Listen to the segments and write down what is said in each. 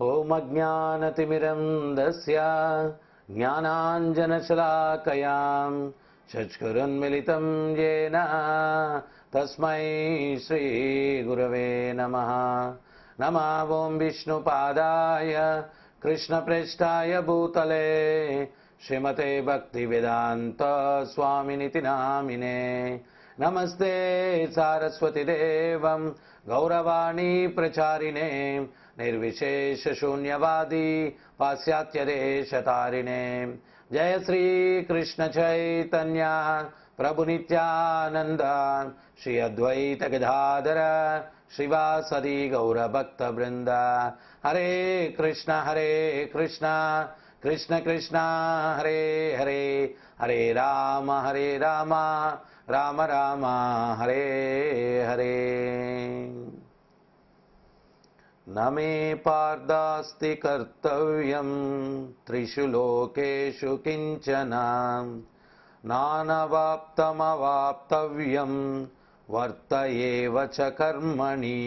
ఓం అజ్ఞానతిమిరంధస్య జ్ఞానాంజనశలాకయాం చక్షురున్మిళితం येन తస్మై శ్రీ గురవే నమః. నమః ఓం విష్ణుపాదాయ కృష్ణప్రేష్ఠాయ భూతలే శ్రీమతే భక్తివేదాంత స్వామినితి నామినే. నమస్తే సారస్వతి దేవం గౌరవాణి ప్రచారిణే నిర్విశేష శూన్యవాది పాశ్చాత్య దేశతారిణే. జయ శ్రీ కృష్ణ చైతన్య ప్రభు నిత్యానంద శ్రీ అద్వైత గదాధర శ్రీవాసది గౌర భక్త బృంద. హరే కృష్ణ కృష్ణ కృష్ణ హరే హరే, హరే రామ రామ రామ హరే హరే. నమే పార్థాస్తి కర్తవ్యం త్రిషు లోకేషు కించన నానవాప్తమవాప్తవ్యం వర్త ఏవ చ కర్మణి.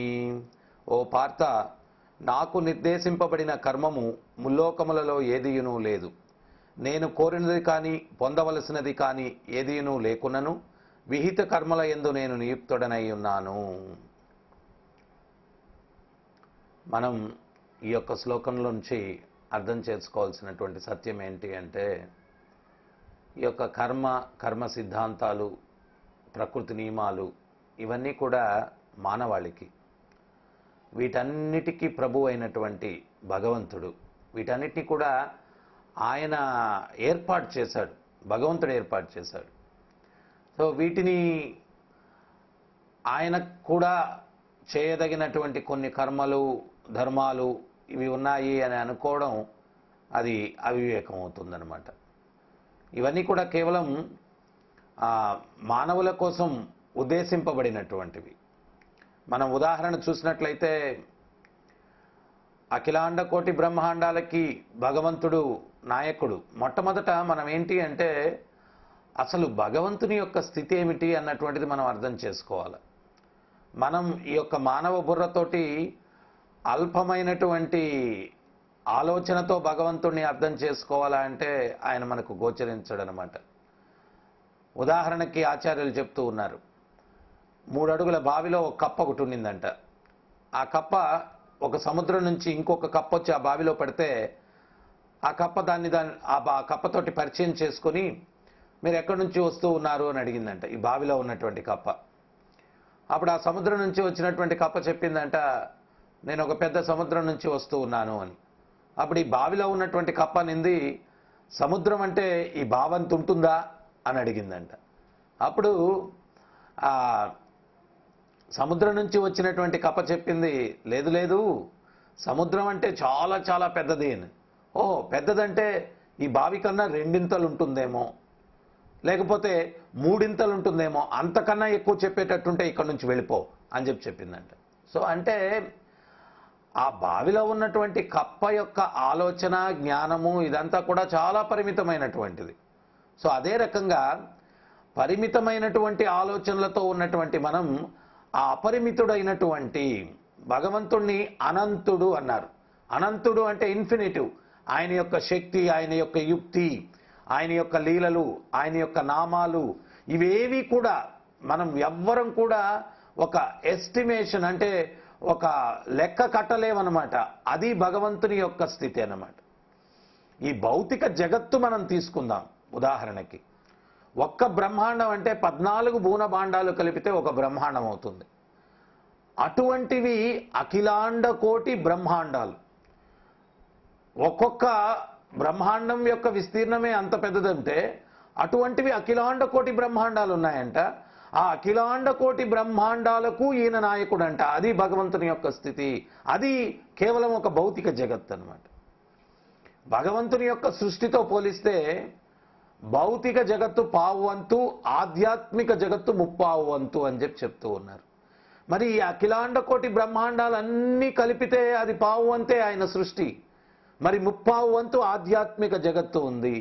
ఓ పార్థ, నాకు నిర్దేశింపబడిన కర్మము ముల్లోకములలో ఏదియునూ లేదు. నేను కోరినది కానీ పొందవలసినది కానీ ఏదియునూ లేకున్నను విహిత కర్మల యందు నేను నియుక్తుడనై ఉన్నాను. మనం ఈ యొక్క శ్లోకంలోంచి అర్థం చేసుకోవాల్సినటువంటి సత్యం ఏంటి అంటే, ఈ యొక్క కర్మ సిద్ధాంతాలు, ప్రకృతి నియమాలు ఇవన్నీ కూడా మానవాళికి, వీటన్నిటికీ ప్రభు అయినటువంటి భగవంతుడు వీటన్నిటినీ కూడా ఆయన ఏర్పాటు చేశాడు, భగవంతుడు ఏర్పాటు చేశాడు. సో వీటిని ఆయన కూడా చేయదగినటువంటి కొన్ని కర్మలు ధర్మాలు ఇవి ఉన్నాయి అని అనుకోవడం అది అవివేకం అవుతుందన్నమాట. ఇవన్నీ కూడా కేవలం మానవుల కోసం ఉద్దేశింపబడినటువంటివి. మనం ఉదాహరణ చూసినట్లయితే అఖిలాండ కోటి బ్రహ్మాండాలకి భగవంతుడు నాయకుడు. మొట్టమొదట మనం ఏంటి అంటే అసలు భగవంతుని యొక్క స్థితి ఏమిటి అన్నటువంటిది మనం అర్థం చేసుకోవాలి. మనం ఈ యొక్క మానవ బుర్రతోటి అల్పమైనటువంటి ఆలోచనతో భగవంతుడిని అర్థం చేసుకోవాలా అంటే ఆయన మనకు గోచరించడు అనమాట. ఉదాహరణకి ఆచార్యులు చెప్తూ ఉన్నారు, 3 అడుగుల బావిలో ఒక కప్ప ఒకటి ఉండిందంట. ఆ కప్ప ఒక సముద్రం నుంచి ఇంకొక కప్ప వచ్చి ఆ బావిలో పడితే ఆ కప్ప ఆ కప్పతోటి పరిచయం చేసుకొని మీరు ఎక్కడి నుంచి వస్తూ ఉన్నారు అని అడిగిందంట ఈ బావిలో ఉన్నటువంటి కప్ప. అప్పుడు ఆ సముద్రం నుంచి వచ్చినటువంటి కప్ప చెప్పిందంట, నేను ఒక పెద్ద సముద్రం నుంచి వస్తూ ఉన్నాను అని. అప్పుడు ఈ బావిలో ఉన్నటువంటి కప్ప నింది, సముద్రం అంటే ఈ బావంత ఉంటుందా అని అడిగిందంట. అప్పుడు ఆ సముద్రం నుంచి వచ్చినటువంటి కప్ప చెప్పింది, లేదు లేదు, సముద్రం అంటే చాలా చాలా పెద్దది అని. ఓ పెద్దదంటే ఈ బావి కన్నా 2 ఉంటుందేమో, లేకపోతే 3 ఉంటుందేమో, అంతకన్నా ఎక్కువ చెప్పేటట్టుంటే ఇక్కడ నుంచి వెళ్ళిపో అని చెప్పిందంట. సో అంటే ఆ బావిలో ఉన్నటువంటి కప్ప యొక్క ఆలోచన జ్ఞానము ఇదంతా కూడా చాలా పరిమితమైనటువంటిది. సో అదే రకంగా పరిమితమైనటువంటి ఆలోచనలతో ఉన్నటువంటి మనం ఆ అపరిమితుడైనటువంటి భగవంతుణ్ణి అనంతుడు అన్నారు. అనంతుడు అంటే ఇన్ఫినిటివ్. ఆయన యొక్క శక్తి, ఆయన యొక్క యుక్తి, ఆయన యొక్క లీలలు, ఆయన యొక్క నామాలు ఇవేవి కూడా మనం ఎవ్వరం కూడా ఒక ఎస్టిమేషన్ అంటే ఒక లెక్క కట్టలేమన్నమాట. అది భగవంతుని యొక్క స్థితి అన్నమాట. ఈ భౌతిక జగత్తు మనం తీసుకుందాం ఉదాహరణకి. ఒక్క బ్రహ్మాండం అంటే 14 భూన భాండాలు కలిపితే ఒక బ్రహ్మాండం అవుతుంది. అటువంటివి అఖిలాండ కోటి బ్రహ్మాండాలు. ఒక్కొక్క బ్రహ్మాండం యొక్క విస్తీర్ణమే అంత పెద్దదంటే అటువంటివి అఖిలాండ కోటి బ్రహ్మాండాలు ఉన్నాయంట. ఆ అఖిలాండ కోటి బ్రహ్మాండాలకు ఈయన నాయకుడు అంట. అది భగవంతుని యొక్క స్థితి. అది కేవలం ఒక భౌతిక జగత్ అన్నమాట. భగవంతుని యొక్క సృష్టితో పోలిస్తే భౌతిక జగత్తు 1/4 వంతు, ఆధ్యాత్మిక జగత్తు 3/4 వంతు అని చెప్తూ ఉన్నారు. మరి ఈ అఖిలాండ కోటి బ్రహ్మాండాలన్నీ కలిపితే అది 1/4 వంతే ఆయన సృష్టి. మరి 3/4 వంతు ఆధ్యాత్మిక జగత్తు ఉంది.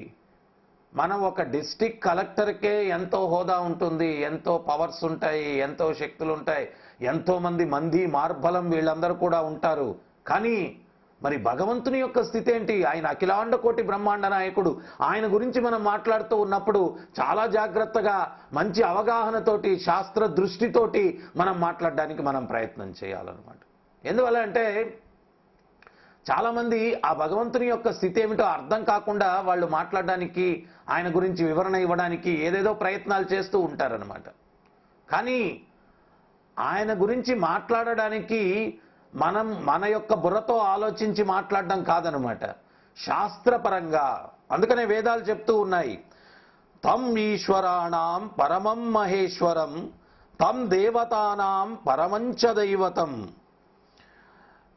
మనం ఒక డిస్ట్రిక్ట్ కలెక్టర్కే ఎంతో హోదా ఉంటుంది, ఎంతో పవర్స్ ఉంటాయి, ఎంతో శక్తులు ఉంటాయి, ఎంతో మంది మార్బలం వీళ్ళందరూ కూడా ఉంటారు. కానీ మరి భగవంతుని యొక్క స్థితి ఏంటి? ఆయన అఖిలాండ కోటి బ్రహ్మాండ నాయకుడు. ఆయన గురించి మనం మాట్లాడుతూ ఉన్నప్పుడు చాలా జాగ్రత్తగా మంచి అవగాహనతోటి శాస్త్ర దృష్టితోటి మనం మాట్లాడడానికి మనం ప్రయత్నం చేయాలన్నమాట. ఎందువల్ల అంటే చాలామంది ఆ భగవంతుని యొక్క స్థితి ఏమిటో అర్థం కాకుండా వాళ్ళు మాట్లాడడానికి, ఆయన గురించి వివరణ ఇవ్వడానికి ఏదేదో ప్రయత్నాలు చేస్తూ ఉంటారనమాట. కానీ ఆయన గురించి మాట్లాడడానికి మనం మన యొక్క బుర్రతో ఆలోచించి మాట్లాడడం కాదనమాట, శాస్త్రపరంగా. అందుకనే వేదాలు చెప్తూ ఉన్నాయి, తం ఈశ్వరాణం పరమం మహేశ్వరం తం దేవతానాం పరమంచ దైవతం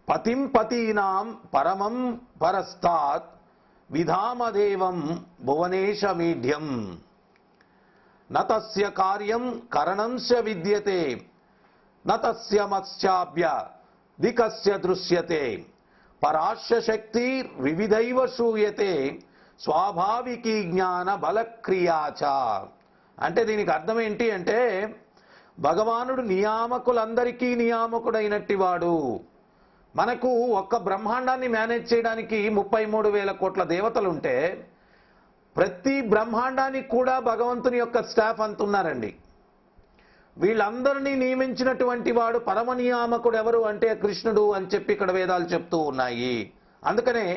పతిం పతీనాం పరమం పరస్తాత్ విధామదేవం భువనేశమీఢ్యం నతస్య కార్యం కరణంశ విద్యతే నతస్య మత్స్యాభ్య దికస్య దృశ్యతే పరాశ్య శక్తి వివిధైవ శ్రూయతే స్వాభావికీ జ్ఞాన బలక్రియాచ. అంటే దీనికి అర్థం ఏంటి అంటే, భగవానుడు నియామకులందరికీ నియామకుడైనట్టి వాడు. మనకు ఒక్క బ్రహ్మాండాన్ని మేనేజ్ చేయడానికి 33,000 కోట్ల దేవతలుంటే ప్రతి బ్రహ్మాండానికి కూడా భగవంతుని యొక్క స్టాఫ్ అంటున్నారండి. వీళ్ళందరినీ నియమించినటువంటి వాడు పరమ నియామకుడు ఎవరు అంటే కృష్ణుడు అని చెప్పి ఇక్కడ వేదాలు చెప్తూ ఉన్నాయి. అందుకనే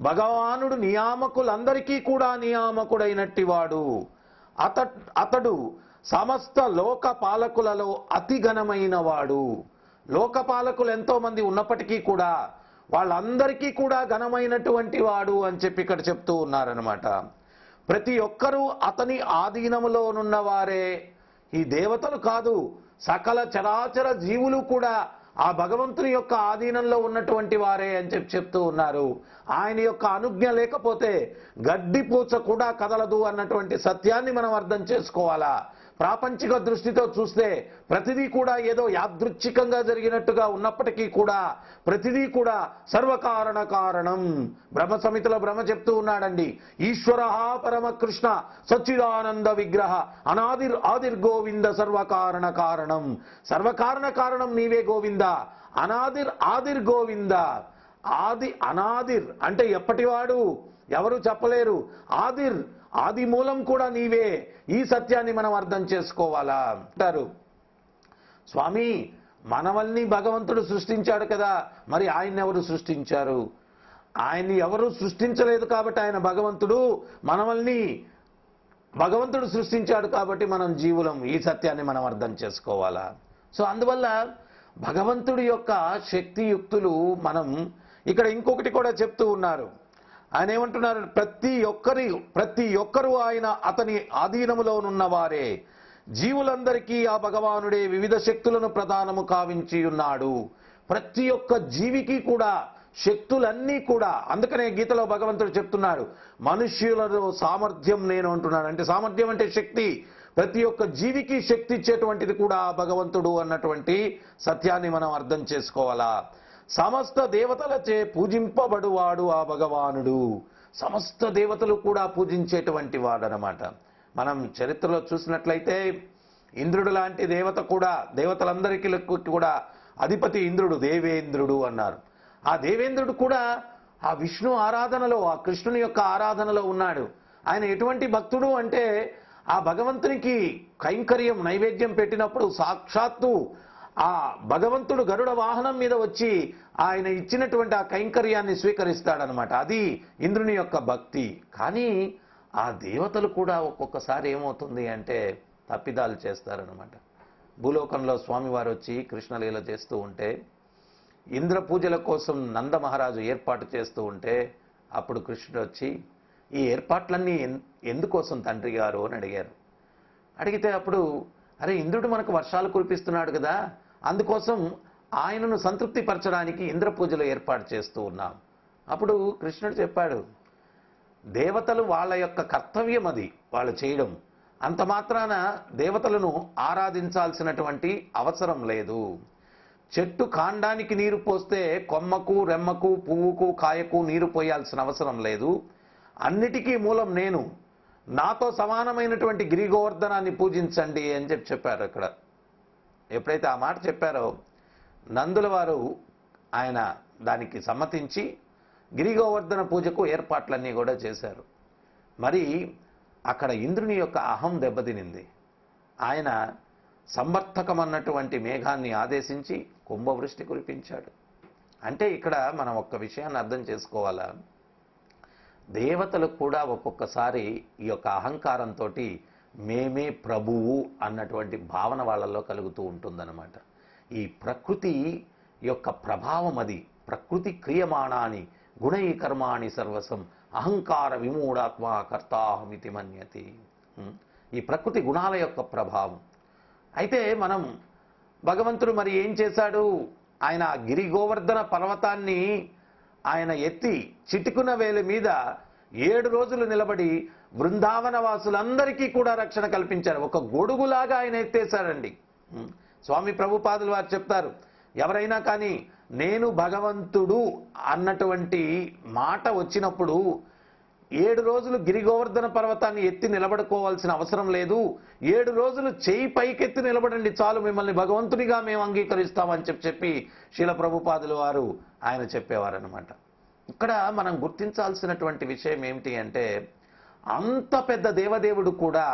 భగవానుడు నియామకులందరికీ కూడా నియామకుడైనట్టి వాడు. అతడు సమస్త లోక పాలకులలో అతి ఘనమైన వాడు. లోకపాలకులు ఎంతో మంది ఉన్నప్పటికీ కూడా వాళ్ళందరికీ కూడా ఘనమైనటువంటి వాడు అని చెప్పి ఇక్కడ చెప్తూ ఉన్నారనమాట. ప్రతి ఒక్కరూ అతని ఆధీనములోనున్న వారే. ఈ దేవతలు కాదు, సకల చరాచర జీవులు కూడా ఆ భగవంతుని యొక్క ఆధీనంలో ఉన్నటువంటి వారే అని చెప్తూ ఉన్నారు. ఆయన యొక్క అనుజ్ఞ లేకపోతే గడ్డి పూచ కూడా కదలదు అన్నటువంటి సత్యాన్ని మనం అర్థం చేసుకోవాలా. ప్రాపంచిక దృష్టితో చూస్తే ప్రతిదీ కూడా ఏదో యాదృచ్ఛికంగా జరిగినట్టుగా ఉన్నప్పటికీ కూడా ప్రతిదీ కూడా సర్వకారణ కారణం. బ్రహ్మ సమితిలో బ్రహ్మ చెప్తూ ఉన్నాడండి, ఈశ్వర పరమకృష్ణ సచ్చిదానంద విగ్రహ ఆదిర్ గోవింద సర్వకారణ కారణం. సర్వకారణ కారణం నీవే గోవింద, ఆదిర్ గోవింద. అనాదిర్ అంటే ఎప్పటివాడు, ఎవరు చెప్పలేరు. ఆది మూలం కూడా నీవే. ఈ సత్యాన్ని మనం అర్థం చేసుకోవాలా అంటారు. స్వామి, మనవల్ని భగవంతుడు సృష్టించాడు కదా, మరి ఆయన ఎవరు సృష్టించారు? ఆయన్ని ఎవరు సృష్టించలేదు కాబట్టి ఆయన భగవంతుడు. మనవల్ని భగవంతుడు సృష్టించాడు కాబట్టి మనం జీవులం. ఈ సత్యాన్ని మనం అర్థం చేసుకోవాలా. సో అందువల్ల భగవంతుడి యొక్క శక్తియుక్తులు మనం ఇక్కడ ఇంకొకటి కూడా చెప్తూ ఉన్నారు. ఆయన ఏమంటున్నారు, ప్రతి ఒక్కరూ ఆయన అతని ఆధీనములోనున్న వారే. జీవులందరికీ ఆ భగవానుడే వివిధ శక్తులను ప్రదానము కావించి ఉన్నాడు. ప్రతి ఒక్క జీవికి కూడా శక్తులన్నీ కూడా. అందుకనే గీతలో భగవంతుడు చెప్తున్నాడు, మనుష్యులలో సామర్థ్యం నేను అంటున్నాడు. అంటే సామర్థ్యం అంటే శక్తి. ప్రతి ఒక్క జీవికి శక్తి ఇచ్చేటువంటిది కూడా భగవంతుడు అన్నటువంటి సత్యాన్ని మనం అర్థం చేసుకోవాలా. సమస్త దేవతలచే పూజింపబడువాడు ఆ భగవానుడు. సమస్త దేవతలు కూడా పూజించేటువంటి వాడనమాట. మనం చరిత్రలో చూసినట్లయితే ఇంద్రుడు లాంటి దేవత కూడా, దేవతలందరికీ కూడా అధిపతి ఇంద్రుడు, దేవేంద్రుడు అన్నారు. ఆ దేవేంద్రుడు కూడా ఆ విష్ణు ఆరాధనలో, ఆ కృష్ణుని యొక్క ఆరాధనలో ఉన్నాడు. ఆయన ఎటువంటి భక్తుడు అంటే, ఆ భగవంతునికి కైంకర్యం నైవేద్యం పెట్టినప్పుడు సాక్షాత్తు ఆ భగవంతుడు గరుడ వాహనం మీద వచ్చి ఆయన ఇచ్చినటువంటి ఆ కైంకర్యాన్ని స్వీకరిస్తాడనమాట. అది ఇంద్రుని యొక్క భక్తి. కానీ ఆ దేవతలు కూడా ఒక్కొక్కసారి ఏమవుతుంది అంటే తప్పిదాలు చేస్తారనమాట. భూలోకంలో స్వామివారు వచ్చి కృష్ణలీల చేస్తూ ఉంటే, ఇంద్ర పూజల కోసం నంద మహారాజు ఏర్పాటు చేస్తూ ఉంటే, అప్పుడు కృష్ణుడు వచ్చి ఈ ఏర్పాట్లన్నీ ఎందుకోసం తండ్రి గారు అని అడిగారు. అడిగితే అప్పుడు, అరే ఇంద్రుడు మనకు వర్షాలు కురిపిస్తున్నాడు కదా, అందుకోసం ఆయనను సంతృప్తి పరచడానికి ఇంద్ర పూజలు ఏర్పాటు చేస్తూ ఉన్నాం. అప్పుడు కృష్ణుడు చెప్పాడు, దేవతలు వాళ్ళ యొక్క కర్తవ్యం అది వాళ్ళు చేయడం. అంత మాత్రాన దేవతలను ఆరాధించాల్సినటువంటి అవసరం లేదు. చెట్టు కాండానికి నీరు పోస్తే కొమ్మకు, రెమ్మకు, పువ్వుకు, కాయకు నీరు పోయాల్సిన అవసరం లేదు. అన్నిటికీ మూలం నేను. నాతో సమానమైనటువంటి గిరిగోవర్ధనాన్ని పూజించండి అని చెప్పారు అక్కడ. ఎప్పుడైతే ఆ మాట చెప్పారో నందుల వారు ఆయన దానికి సమ్మతించి గిరిగోవర్ధన పూజకు ఏర్పాట్లన్నీ కూడా చేశారు. మరి అక్కడ ఇంద్రుని యొక్క అహం దెబ్బతినింది. ఆయన సంవర్తకమన్నటువంటి మేఘాన్ని ఆదేశించి కుంభవృష్టి కురిపించాడు. అంటే ఇక్కడ మనం ఒక్క విషయాన్ని అర్థం చేసుకోవాలా, దేవతలకు కూడా ఒక్కొక్కసారి ఈ యొక్క అహంకారంతో మేమే ప్రభువు అన్నటువంటి భావన వాళ్ళల్లో కలుగుతూ ఉంటుందన్నమాట. ఈ ప్రకృతి యొక్క ప్రభావం అది. ప్రకృతి క్రియమాణాని గుణై కర్మాణి సర్వసం అహంకార విమూఢాత్మ కర్తాహమితి మన్యతి. ఈ ప్రకృతి గుణాల యొక్క ప్రభావం. అయితే మనం భగవంతుడు మరి ఏం చేశాడు, ఆయన గిరి గోవర్ధన పర్వతాన్ని ఆయన ఎత్తి చిటికున వేలి మీద 7 రోజులు నిలబడి బృందావన వాసులందరికీ కూడా రక్షణ కల్పించారు. ఒక గొడుగులాగా ఆయన ఎత్తేశాడండి. స్వామి ప్రభుపాదులు వారు చెప్తారు, ఎవరైనా కానీ నేను భగవంతుడు అన్నటువంటి మాట వచ్చినప్పుడు 7 రోజులు గిరి గోవర్ధన పర్వతాన్ని ఎత్తి నిలబడుకోవాల్సిన అవసరం లేదు. 7 రోజులు చేయి పైకెత్తి నిలబడండి చాలు, మిమ్మల్ని భగవంతునిగా మేము అంగీకరిస్తామని చెప్పి శీల ప్రభుపాదులు వారు ఆయన చెప్పేవారనమాట. ఇక్కడ మనం గుర్తించాల్సినటువంటి విషయం ఏమిటి అంటే, అంత పెద్ద దేవదేవుడు కూడా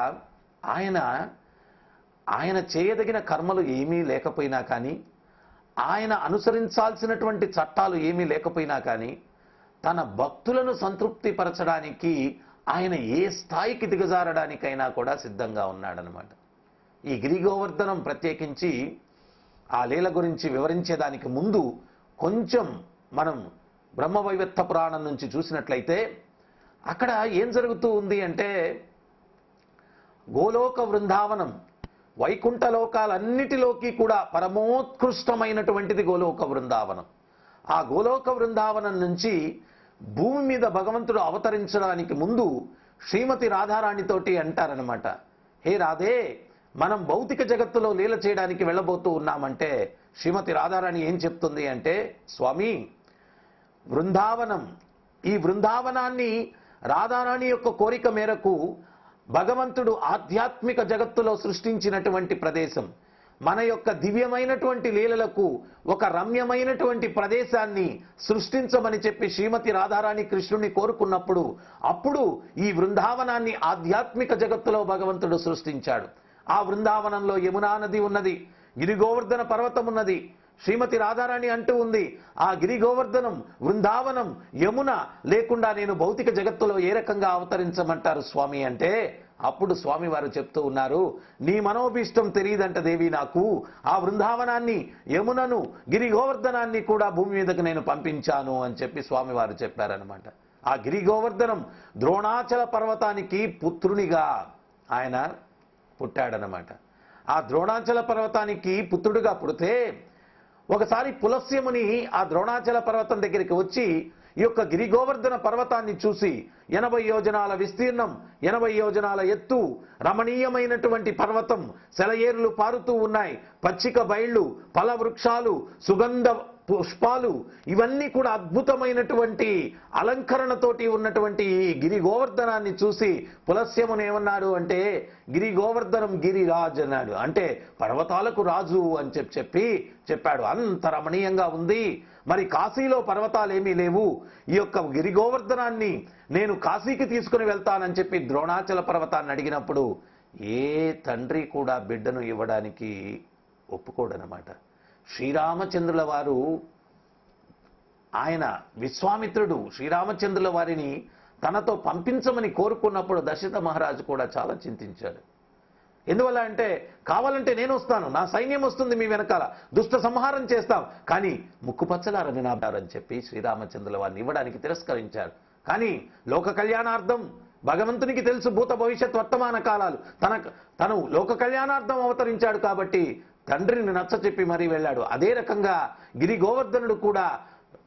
ఆయన చేయదగిన కర్మలు ఏమీ లేకపోయినా కానీ, ఆయన అనుసరించాల్సినటువంటి చట్టాలు ఏమీ లేకపోయినా కానీ, తన భక్తులను సంతృప్తిపరచడానికి ఆయన ఏ స్థాయికి దిగజారడానికైనా కూడా సిద్ధంగా ఉన్నాడనమాట. ఈ గిరి గోవర్ధనం ప్రత్యేకించి ఆ లీల గురించి వివరించేదానికి ముందు కొంచెం మనం బ్రహ్మవైవర్త పురాణం నుంచి చూసినట్లయితే అక్కడ ఏం జరుగుతూ ఉంది అంటే, గోలోక బృందావనం వైకుంఠ లోకాలన్నిటిలోకి కూడా పరమోత్కృష్టమైనటువంటిది గోలోక బృందావనం. ఆ గోలోక బృందావనం నుంచి భూమి మీద భగవంతుడు అవతరించడానికి ముందు శ్రీమతి రాధారాణితోటి అంటారనమాట, హే రాధే, మనం భౌతిక జగత్తులో లీల చేయడానికి వెళ్ళబోతూ ఉన్నామంటే శ్రీమతి రాధారాణి ఏం చెప్తుంది అంటే, స్వామి బృందావనం, ఈ బృందావనాన్ని రాధారాణి యొక్క కోరిక మేరకు భగవంతుడు ఆధ్యాత్మిక జగత్తులో సృష్టించినటువంటి ప్రదేశం. మన యొక్క దివ్యమైనటువంటి లీలలకు ఒక రమ్యమైనటువంటి ప్రదేశాన్ని సృష్టించమని చెప్పి శ్రీమతి రాధారాణి కృష్ణుని కోరుకున్నప్పుడు అప్పుడు ఈ బృందావనాన్ని ఆధ్యాత్మిక జగత్తులో భగవంతుడు సృష్టించాడు. ఆ బృందావనంలో యమునా నది ఉన్నది, గిరి గోవర్ధన పర్వతం ఉన్నది. శ్రీమతి రాధారాణి అంటూ ఉంది, ఆ గిరి గోవర్ధనం, బృందావనం, యమున లేకుండా నేను భౌతిక జగత్తులో ఏ రకంగా అవతరించమంటారు స్వామి అంటే, అప్పుడు స్వామి వారు చెప్తూ ఉన్నారు, నీ మనోభీష్టం తెలియదంట దేవి నాకు. ఆ బృందావనాన్ని, యమునను, గిరి గోవర్ధనాన్ని కూడా భూమి మీదకు నేను పంపించాను అని చెప్పి స్వామి వారు చెప్పారనమాట. ఆ గిరి గోవర్ధనం ద్రోణాచల పర్వతానికి పుత్రునిగా ఆయన పుట్టాడనమాట. ఆ ద్రోణాచల పర్వతానికి పుత్రుడిగా పుడితే ఒకసారి పులస్యముని ఆ ద్రోణాచల పర్వతం దగ్గరికి వచ్చి ఈ యొక్క గిరి గోవర్ధన పర్వతాన్ని చూసి 80 యోజనాల విస్తీర్ణం, 80 యోజనాల ఎత్తు, రమణీయమైనటువంటి పర్వతం, సెలయేరులు పారుతూ ఉన్నాయి, పచ్చిక బయళ్ళు, ఫల వృక్షాలు, సుగంధ పుష్పాలు, ఇవన్నీ కూడా అద్భుతమైనటువంటి అలంకరణతోటి ఉన్నటువంటి ఈ గిరి గోవర్ధనాన్ని చూసి పులస్యమును ఏమన్నాడు అంటే, గిరి గోవర్ధనం గిరిరాజ్ అన్నాడు. అంటే పర్వతాలకు రాజు అని చెప్పాడు. అంత రమణీయంగా ఉంది. మరి కాశీలో పర్వతాలు ఏమీ లేవు, ఈ యొక్క గిరి గోవర్ధనాన్ని నేను కాశీకి తీసుకుని వెళ్తానని చెప్పి ద్రోణాచల పర్వతాన్ని అడిగినప్పుడు ఏ తండ్రి కూడా బిడ్డను ఇవ్వడానికి ఒప్పుకోడనమాట. శ్రీరామచంద్రుల వారు, ఆయన విశ్వామిత్రుడు శ్రీరామచంద్రుల వారిని తనతో పంపించమని కోరుకున్నప్పుడు దశరథ మహారాజు కూడా చాలా చింతించాడు. ఎందువల్ల అంటే, కావాలంటే నేను వస్తాను, నా సైన్యం వస్తుంది మీ వెనకాల, దుష్ట సంహారం చేస్తాం, కానీ ముక్కుపచ్చలారని నాటారని చెప్పి శ్రీరామచంద్రుల వారిని ఇవ్వడానికి తిరస్కరించారు. కానీ లోక కళ్యాణార్థం భగవంతునికి తెలుసు భూత భవిష్యత్ వర్తమాన కాలాలు, తను లోక కళ్యాణార్థం అవతరించాడు కాబట్టి తండ్రిని నచ్చ చెప్పి మరీ వెళ్ళాడు. అదే రకంగా గిరి గోవర్ధనుడు కూడా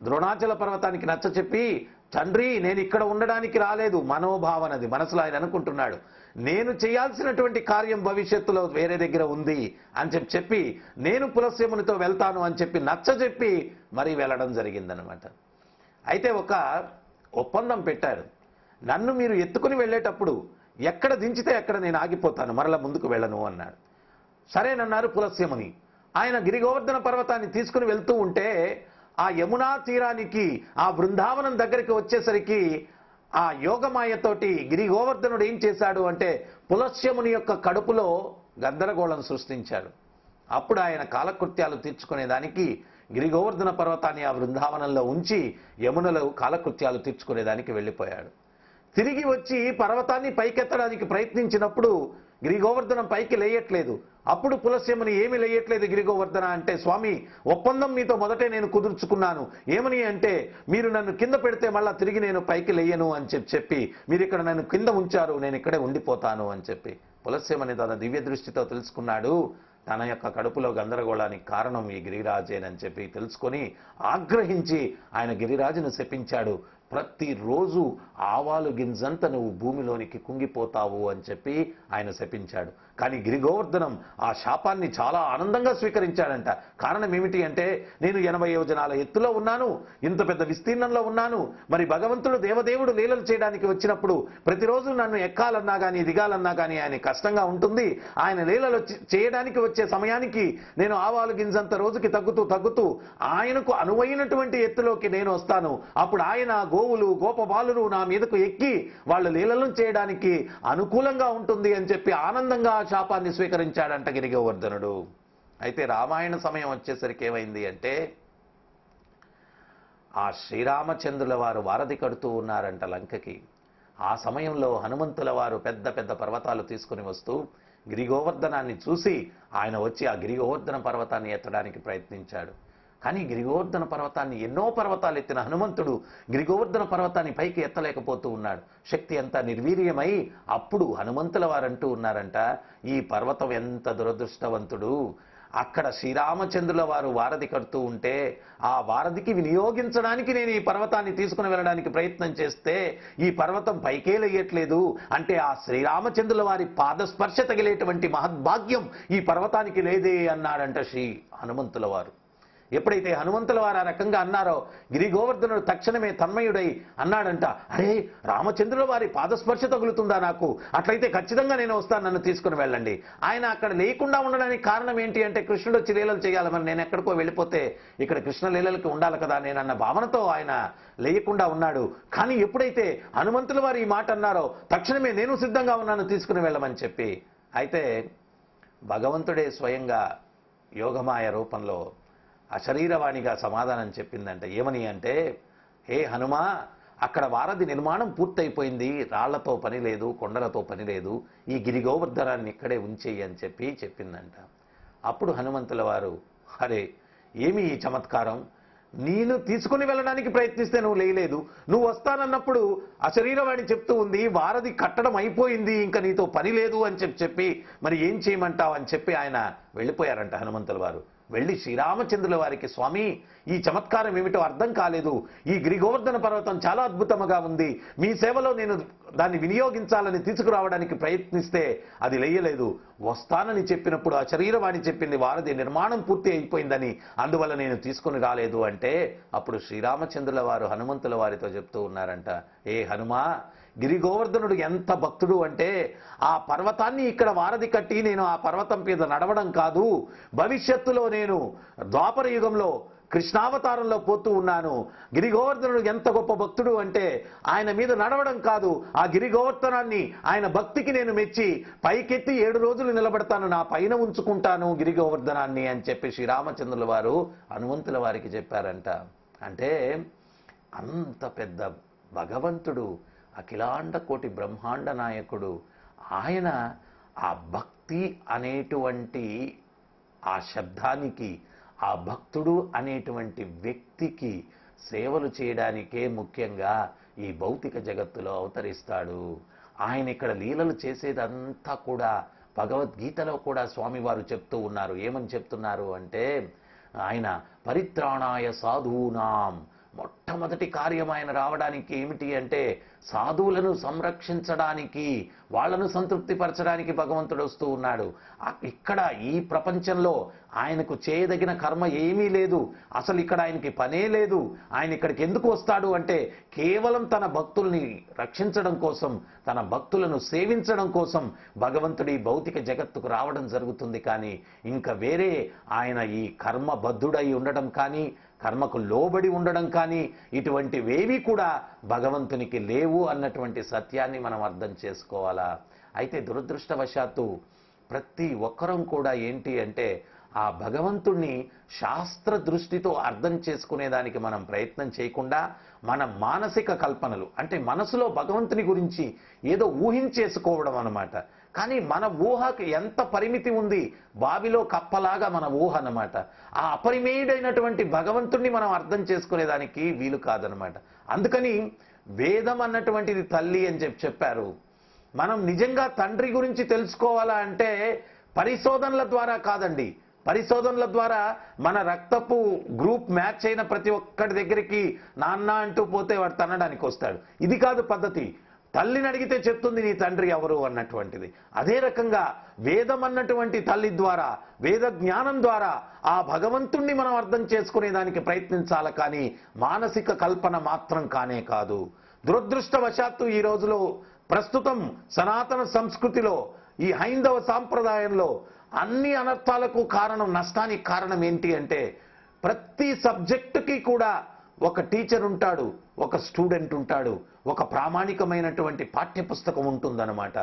ద్రోణాచల పర్వతానికి నచ్చ చెప్పి, తండ్రి నేను ఇక్కడ ఉండడానికి రాలేదు, మనోభావనది, మనసులో ఆయన అనుకుంటున్నాడు, నేను చేయాల్సినటువంటి కార్యం భవిష్యత్తులో వేరే దగ్గర ఉంది అని చెప్పి నేను పులస్యమునితో వెళ్తాను అని చెప్పి నచ్చ చెప్పి మరీ వెళ్ళడం జరిగిందనమాట. అయితే ఒక ఒప్పందం పెట్టారు, నన్ను మీరు ఎత్తుకుని వెళ్ళేటప్పుడు ఎక్కడ దించితే అక్కడ నేను ఆగిపోతాను, మరలా ముందుకు వెళ్ళను అన్నాడు. సరేనన్నారు పులస్యముని. ఆయన గిరి గోవర్ధన పర్వతాన్ని తీసుకుని వెళ్తూ ఉంటే ఆ యమునా తీరానికి ఆ బృందావనం దగ్గరికి వచ్చేసరికి ఆ యోగమాయతోటి గిరి గోవర్ధనుడు ఏం చేశాడు అంటే పులస్యముని యొక్క కడుపులో గందరగోళం సృష్టించాడు. అప్పుడు ఆయన కాలకృత్యాలు తీర్చుకునేదానికి గిరి గోవర్ధన పర్వతాన్ని ఆ బృందావనంలో ఉంచి యమునలో కాలకృత్యాలు తీర్చుకునేదానికి వెళ్ళిపోయాడు. తిరిగి వచ్చి పర్వతాన్ని పైకెత్తడానికి ప్రయత్నించినప్పుడు గిరి గోవర్ధనం పైకి లేయట్లేదు. అప్పుడు పులస్యముని ఏమి లేయట్లేదు గిరి గోవర్ధన అంటే, స్వామి ఒప్పందం మీతో మొదటే నేను కుదుర్చుకున్నాను, ఏమని అంటే మీరు నన్ను కింద పెడితే మళ్ళా తిరిగి నేను పైకి లేయను అని చెప్పి మీరు ఇక్కడ నన్ను కింద ఉంచారు, నేను ఇక్కడే ఉండిపోతాను అని చెప్పి పులస్యముని తన దివ్య దృష్టితో తెలుసుకున్నాడు. తన యొక్క కడుపులో గందరగోళానికి కారణం ఈ గిరిరాజేనని చెప్పి తెలుసుకొని ఆగ్రహించి ఆయన గిరిరాజును శపించాడు. ప్రతిరోజు ఆవాలు గింజంత నువ్వు భూమిలోనికి కుంగిపోతావు అని చెప్పి ఆయన శపించాడు. కానీ గిరి గోవర్ధనం ఆ శాపాన్ని చాలా ఆనందంగా స్వీకరించాడంట. కారణం ఏమిటి అంటే, నేను 80 యోజనాల ఎత్తులో ఉన్నాను, ఇంత పెద్ద విస్తీర్ణంలో ఉన్నాను, మరి భగవంతుడు దేవదేవుడు లీలలు చేయడానికి వచ్చినప్పుడు ప్రతిరోజు నన్ను ఎక్కాలన్నా కానీ దిగాలన్నా కానీ ఆయన కష్టంగా ఉంటుంది. ఆయన లీలలు చేయడానికి వచ్చే సమయానికి నేను ఆవాలు గింజంత రోజుకి తగ్గుతూ ఆయనకు అనువైనటువంటి ఎత్తులోకి నేను వస్తాను. అప్పుడు ఆయన గోవులు గోపబాలురు నా మీదకు ఎక్కి వాళ్ళ లీలలను చేయడానికి అనుకూలంగా ఉంటుంది అని చెప్పి ఆనందంగా శాపాన్ని స్వీకరించాడంట గిరి గోవర్ధనుడు. అయితే రామాయణ సమయం వచ్చేసరికి ఏమైంది అంటే, ఆ శ్రీరామచంద్రుల వారు వారధి కడుతూ ఉన్నారంట లంకకి. ఆ సమయంలో హనుమంతుల వారు పెద్ద పెద్ద పర్వతాలు తీసుకుని వస్తూ గిరి గోవర్ధనాన్ని చూసి ఆయన వచ్చి ఆ గిరి గోవర్ధన పర్వతాన్ని ఎత్తడానికి ప్రయత్నించాడు. కానీ గిరి గోవర్ధన పర్వతాన్ని ఎన్నో పర్వతాలు ఎత్తిన హనుమంతుడు గిరి గోవర్ధన పర్వతాన్ని పైకి ఎత్తలేకపోతూ ఉన్నాడు. శక్తి అంతా నిర్వీర్యమై అప్పుడు హనుమంతుల వారు అంటూ ఉన్నారంట, ఈ పర్వతం ఎంత దురదృష్టవంతుడు, అక్కడ శ్రీరామచంద్రుల వారు వారధి కడుతూ ఉంటే ఆ వారధికి వినియోగించడానికి నేను ఈ పర్వతాన్ని తీసుకుని వెళ్ళడానికి ప్రయత్నం చేస్తే ఈ పర్వతం పైకే లేయట్లేదు అంటే ఆ శ్రీరామచంద్రుల వారి పాదస్పర్శ తగిలేటువంటి మహద్భాగ్యం ఈ పర్వతానికి లేదే అన్నాడంట శ్రీ హనుమంతుల వారు. ఎప్పుడైతే హనుమంతుల వారు ఆ రకంగా అన్నారో గిరి గోవర్ధనుడు తక్షణమే తన్మయుడై అన్నాడంట, అరే రామచంద్రుల వారి పాదస్పర్శ తగులుతుందా నాకు, అట్లయితే ఖచ్చితంగా నేను వస్తాను, నన్ను తీసుకుని వెళ్ళండి. ఆయన అక్కడ లేకుండా ఉండడానికి కారణం ఏంటి అంటే, కృష్ణుడు వచ్చి లీలలు చేయాలి, మరి నేను ఎక్కడికో వెళ్ళిపోతే ఇక్కడ కృష్ణ లీలలకి ఉండాలి కదా నేనన్న భావనతో ఆయన లేయకుండా ఉన్నాడు. కానీ ఎప్పుడైతే హనుమంతుల వారు ఈ మాట అన్నారో తక్షణమే నేను సిద్ధంగా ఉన్నాను తీసుకుని వెళ్ళమని చెప్పి, అయితే భగవంతుడే స్వయంగా యోగమాయ రూపంలో అశరీరవాణిగా సమాధానం చెప్పిందంట. ఏమని అంటే, హే హనుమా, అక్కడ వారధి నిర్మాణం పూర్తయిపోయింది, రాళ్లతో పని లేదు, కొండలతో పని లేదు, ఈ గిరి గోవర్ధనాన్ని ఇక్కడే ఉంచేయి అని చెప్పి చెప్పిందంట. అప్పుడు హనుమంతుల వారు, అరే ఏమి ఈ చమత్కారం, నేను తీసుకుని వెళ్ళడానికి ప్రయత్నిస్తే నువ్వు లేయలేదు, నువ్వు వస్తానన్నప్పుడు అశరీరవాణి చెప్తూ ఉంది వారధి కట్టడం అయిపోయింది, ఇంకా నీతో పని లేదు అని చెప్పి మరి ఏం చేయమంటావు అని చెప్పి ఆయన వెళ్ళిపోయారంట. హనుమంతుల వారు వెళ్ళి శ్రీరామచంద్రుల వారికి, స్వామి ఈ చమత్కారం ఏమిటో అర్థం కాలేదు, ఈ గిరి గోవర్ధన పర్వతం చాలా అద్భుతంగా ఉంది, మీ సేవలో నేను దాన్ని వినియోగించాలని తీసుకురావడానికి ప్రయత్నిస్తే అది లేయలేదు, వస్తానని చెప్పినప్పుడు ఆ శరీరవాణి చెప్పింది వారధి నిర్మాణం పూర్తి అయిపోయిందని, అందువల్ల నేను తీసుకుని రాలేదు అంటే అప్పుడు శ్రీరామచంద్రుల వారు హనుమంతుల వారితో చెప్తూ ఉన్నారంట, ఏ హనుమా, గిరి గోవర్ధనుడు ఎంత భక్తుడు అంటే ఆ పర్వతాన్ని ఇక్కడ వారధి కట్టి నేను ఆ పర్వతం మీద నడవడం కాదు, భవిష్యత్తులో నేను ద్వాపర యుగంలో కృష్ణావతారంలో పోతూ ఉన్నాను, గిరి గోవర్ధనుడు ఎంత గొప్ప భక్తుడు అంటే ఆయన మీద నడవడం కాదు, ఆ గిరి గోవర్ధనాన్ని ఆయన భక్తికి నేను మెచ్చి పైకెత్తి 7 రోజులు నిలబడతాను, నా పైన ఉంచుకుంటాను గిరి గోవర్ధనాన్ని అని చెప్పి శ్రీరామచంద్రుల వారు హనుమంతుల వారికి చెప్పారంట. అంటే అంత పెద్ద భగవంతుడు, అఖిలాండ కోటి బ్రహ్మాండ నాయకుడు, ఆయన ఆ భక్తి అనేటువంటి ఆ శబ్దానికి, ఆ భక్తుడు అనేటువంటి వ్యక్తికి సేవలు చేయడానికే ముఖ్యంగా ఈ భౌతిక జగత్తులో అవతరిస్తాడు. ఆయన ఇక్కడ లీలలు చేసేదంతా కూడా భగవద్గీతలో కూడా స్వామివారు చెప్తూ ఉన్నారు. ఏమని చెప్తున్నారు అంటే, ఆయన పరిత్రాణాయ సాధూనాం, మొట్టమొదటి కార్యం ఆయన రావడానికి ఏమిటి అంటే సాధువులను సంరక్షించడానికి, వాళ్లను సంతృప్తిపరచడానికి భగవంతుడు వస్తూ ఉన్నాడు. ఇక్కడ ఈ ప్రపంచంలో ఆయనకు చేయదగిన కర్మ ఏమీ లేదు, అసలు ఇక్కడ ఆయనకి పనే లేదు. ఆయన ఇక్కడికి ఎందుకు వస్తాడు అంటే కేవలం తన భక్తుల్ని రక్షించడం కోసం, తన భక్తులను సేవించడం కోసం భగవంతుడి భౌతిక జగత్తుకు రావడం జరుగుతుంది. కానీ ఇంకా వేరే ఆయన ఈ కర్మబద్ధుడై ఉండడం కానీ, కర్మకు లోబడి ఉండడం కానీ ఇటువంటివేవి కూడా భగవంతునికి లేవు అన్నటువంటి సత్యాన్ని మనం అర్థం చేసుకోవాలా. అయితే దురదృష్టవశాత్తు ప్రతి ఒక్కరం కూడా ఏంటి అంటే ఆ భగవంతుణ్ణి శాస్త్ర దృష్టితో అర్థం చేసుకునేదానికి మనం ప్రయత్నం చేయకుండా మన మానసిక కల్పనలు అంటే మనసులో భగవంతుని గురించి ఏదో ఊహించేసుకోవడం అన్నమాట. కానీ మన ఊహకు ఎంత పరిమితి ఉంది, బావిలో కప్పలాగా మన ఊహ అన్నమాట. ఆ అపరిమేయుడైనటువంటి భగవంతుణ్ణి మనం అర్థం చేసుకునేదానికి వీలు కాదనమాట. అందుకని వేదం అన్నటువంటిది తల్లి అని చెప్పారు. మనం నిజంగా తండ్రి గురించి తెలుసుకోవాలా అంటే పరిశోధనల ద్వారా కాదండి. పరిశోధనల ద్వారా మన రక్తపు గ్రూప్ మ్యాచ్ అయిన ప్రతి ఒక్కడి దగ్గరికి నాన్న అంటూ పోతే వాడు తనడానికి వస్తాడు. ఇది కాదు పద్ధతి. తల్లిని అడిగితే చెప్తుంది నీ తండ్రి ఎవరు అన్నటువంటిది. అదే రకంగా వేదం అన్నటువంటి తల్లి ద్వారా, వేద జ్ఞానం ద్వారా ఆ భగవంతుణ్ణి మనం అర్థం చేసుకునేదానికి ప్రయత్నించాలి, కానీ మానసిక కల్పన మాత్రం కానే కాదు. దురదృష్టవశాత్తు ఈ రోజులో ప్రస్తుతం సనాతన సంస్కృతిలో ఈ హైందవ సాంప్రదాయంలో అన్ని అనర్థాలకు కారణం, నష్టానికి కారణం ఏంటి అంటే ప్రతి సబ్జెక్టుకి కూడా ఒక టీచర్ ఉంటాడు, ఒక స్టూడెంట్ ఉంటాడు, ఒక ప్రామాణికమైనటువంటి పాఠ్యపుస్తకం ఉంటుందన్నమాట.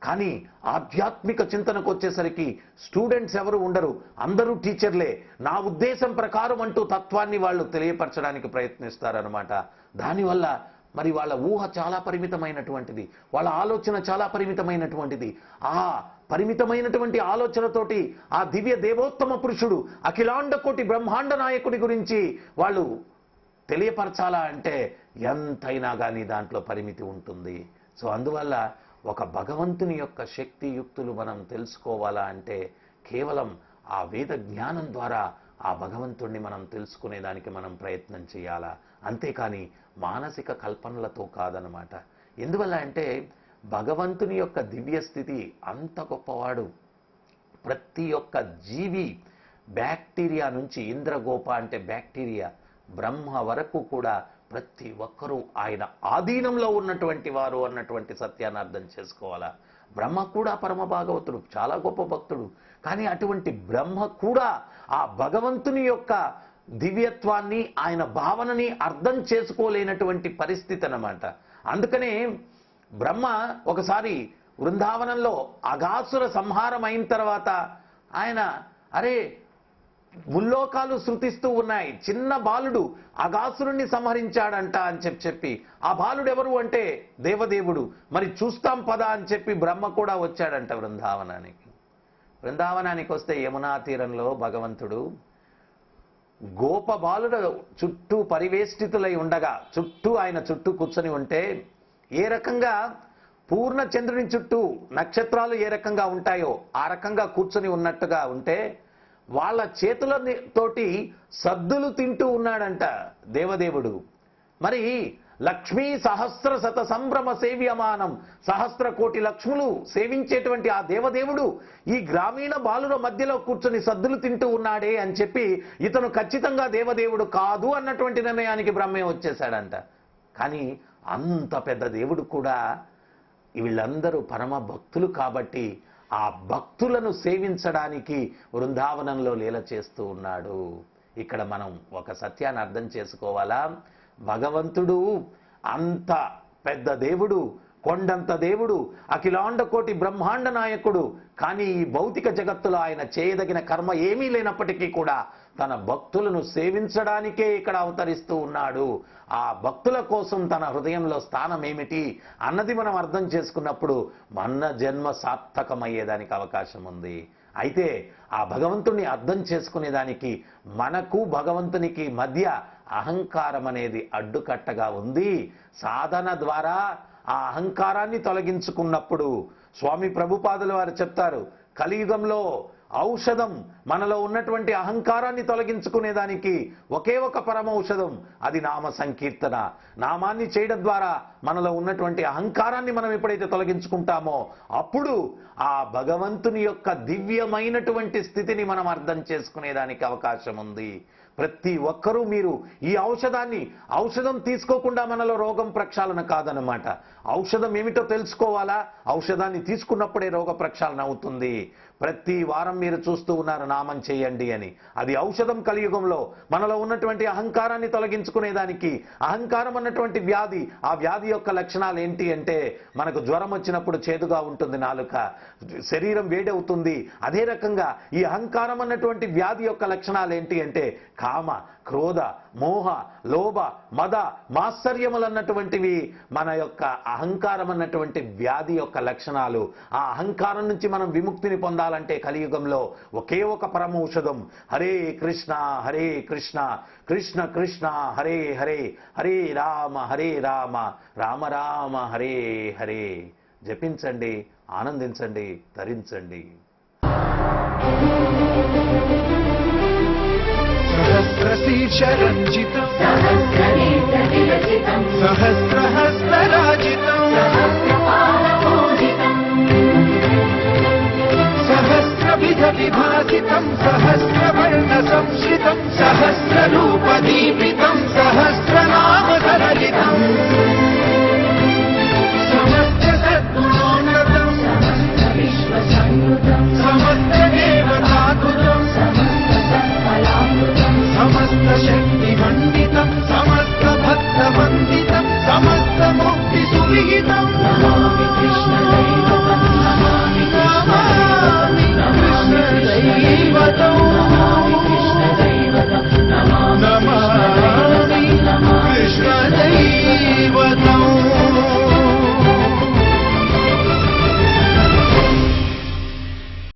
కానీ ఆధ్యాత్మిక చింతనకు వచ్చేసరికి స్టూడెంట్స్ ఎవరు ఉండరు, అందరూ టీచర్లే. నా ఉద్దేశం ప్రకారం అంటూ తత్వాన్ని వాళ్ళు తెలియపరచడానికి ప్రయత్నిస్తారనమాట. దానివల్ల మరి వాళ్ళ ఊహ చాలా పరిమితమైనటువంటిది, వాళ్ళ ఆలోచన చాలా పరిమితమైనటువంటిది. ఆ పరిమితమైనటువంటి ఆలోచనతోటి ఆ దివ్య దేవోత్తమ పురుషుడు అఖిలాండ కోటి బ్రహ్మాండ నాయకుడి గురించి వాళ్ళు తెలియపరచాలా అంటే ఎంతైనా కానీ దాంట్లో పరిమితి ఉంటుంది. సో అందువల్ల ఒక భగవంతుని యొక్క శక్తి యుక్తులు మనం తెలుసుకోవాలా అంటే కేవలం ఆ వేద జ్ఞానం ద్వారా ఆ భగవంతుణ్ణి మనం తెలుసుకునేదానికి మనం ప్రయత్నం చేయాలా, అంతేకాని మానసిక కల్పనలతో కాదనమాట. ఎందువల్ల అంటే భగవంతుని యొక్క దివ్య స్థితి అంత గొప్పవాడు. ప్రతి ఒక్క జీవి, బ్యాక్టీరియా నుంచి ఇంద్రగోప అంటే బ్యాక్టీరియా, బ్రహ్మ వరకు కూడా ప్రతి ఒక్కరూ ఆయన ఆధీనంలో ఉన్నటువంటి వారు అన్నటువంటి సత్యాన్ని అర్థం చేసుకోవాలా. బ్రహ్మ కూడా పరమ భాగవతుడు, చాలా గొప్ప భక్తుడు. కానీ అటువంటి బ్రహ్మ కూడా ఆ భగవంతుని యొక్క దివ్యత్వాన్ని, ఆయన భావనని అర్థం చేసుకోలేనటువంటి పరిస్థితి అన్నమాట. అందుకనే బ్రహ్మ ఒకసారి వృందావనంలో అఘాసుర సంహారం అయిన తర్వాత ఆయన అరే ముల్లోకాలు శృతిస్తూ ఉన్నాయి, చిన్న బాలుడు అఘాసురుణ్ణి సంహరించాడంట అని చెప్పి ఆ బాలుడు ఎవరు అంటే దేవదేవుడు. మరి చూస్తాం పద అని చెప్పి బ్రహ్మ కూడా వచ్చాడంట వృందావనానికి. వృందావనానికి వస్తే యమునా తీరంలో భగవంతుడు గోప బాలుడు చుట్టూ పరివేష్టితులై ఉండగా ఆయన చుట్టూ కూర్చొని ఉంటే ఏ రకంగా పూర్ణ చంద్రుని చుట్టూ నక్షత్రాలు ఏ రకంగా ఉంటాయో ఆ రకంగా కూర్చొని ఉన్నట్టుగా ఉంటే వాళ్ళ చేతులతోటి సద్దులు తింటూ ఉన్నాడంట దేవదేవుడు. మరి లక్ష్మీ సహస్ర శత సంభ్రమ సేవ్యమానం, సహస్ర కోటి లక్ష్ములు సేవించేటువంటి ఆ దేవదేవుడు ఈ గ్రామీణ బాలుల మధ్యలో కూర్చొని సద్దులు తింటూ ఉన్నాడే అని చెప్పి ఇతను ఖచ్చితంగా దేవదేవుడు కాదు అన్నటువంటి నిర్ణయానికి బ్రహ్మే వచ్చేశాడంట. కానీ అంత పెద్ద దేవుడు కూడా వీళ్ళందరూ పరమ భక్తులు కాబట్టి ఆ భక్తులను సేవించడానికి వృందావనంలో లీల చేస్తూ ఉన్నాడు. ఇక్కడ మనం ఒక సత్యాన్ని అర్థం చేసుకోవాలా. భగవంతుడు అంత పెద్ద దేవుడు, కొండంత దేవుడు, అఖిలాండ కోటి బ్రహ్మాండ నాయకుడు. కానీ ఈ భౌతిక జగత్తులో ఆయన చేయదగిన కర్మ ఏమీ లేనప్పటికీ కూడా తన భక్తులను సేవించడానికే ఇక్కడ అవతరిస్తూ ఉన్నాడు. ఆ భక్తుల కోసం తన హృదయంలో స్థానం ఏమిటి అన్నది మనం అర్థం చేసుకున్నప్పుడు మన జన్మ సార్థకమయ్యేదానికి అవకాశం ఉంది. అయితే ఆ భగవంతుణ్ణి అర్థం చేసుకునేదానికి మనకు భగవంతునికి మధ్య అహంకారం అనేది అడ్డుకట్టగా ఉంది. సాధన ద్వారా ఆ అహంకారాన్ని తొలగించుకున్నప్పుడు స్వామి ప్రభుపాదుల వారు చెప్తారు, కలియుగంలో ఔషధం మనలో ఉన్నటువంటి అహంకారాన్ని తొలగించుకునేదానికి ఒకే ఒక పరమ ఔషధం, అది నామ సంకీర్తన. నామాన్ని చేయడం ద్వారా మనలో ఉన్నటువంటి అహంకారాన్ని మనం ఎప్పుడైతే తొలగించుకుంటామో అప్పుడు ఆ భగవంతుని యొక్క దివ్యమైనటువంటి స్థితిని మనం అర్థం చేసుకునేదానికి అవకాశం ఉంది. ప్రతి ఒక్కరూ మీరు ఈ ఔషధం తీసుకోకుండా మనలో రోగం ప్రక్షాళన కాదనమాట. ఔషధం ఏమిటో తెలుసుకోవాలా, ఔషధాన్ని తీసుకున్నప్పుడే రోగ ప్రక్షాళన అవుతుంది. ప్రతి వారం మీరు చూస్తూ ఉన్నారు నామం చేయండి అని. అది ఔషధం కలియుగంలో. మనలో ఉన్నటువంటి అహంకారాన్ని తొలగించుకునేదానికి. అహంకారం అన్నటువంటి వ్యాధి, ఆ వ్యాధి యొక్క లక్షణాలు ఏంటి అంటే మనకు జ్వరం వచ్చినప్పుడు చేదుగా ఉంటుంది నాలుక, శరీరం వేడవుతుంది. అదే రకంగా ఈ అహంకారం అన్నటువంటి వ్యాధి యొక్క లక్షణాలు ఏంటి అంటే కామ, క్రోధ, మోహ, లోభ, మద, మాత్సర్యములు అన్నటువంటివి మన యొక్క అహంకారం అన్నటువంటి వ్యాధి యొక్క లక్షణాలు. ఆ అహంకారం నుంచి మనం విముక్తిని పొందాలంటే కలియుగంలో ఒకే ఒక పరమ ఔషధం హరే కృష్ణ కృష్ణ కృష్ణ హరే హరే, హరే రామ రామ రామ హరే హరే. జపించండి, ఆనందించండి, ధరించండి. सहस्रशीर्षरञ्जितम् सहस्रहस्तराजितम् सहस्रविधविभासितम् सहस्रवर्णसंश्रितम् सहस्ररूपदीपितम् सहस्रनामसरलितम्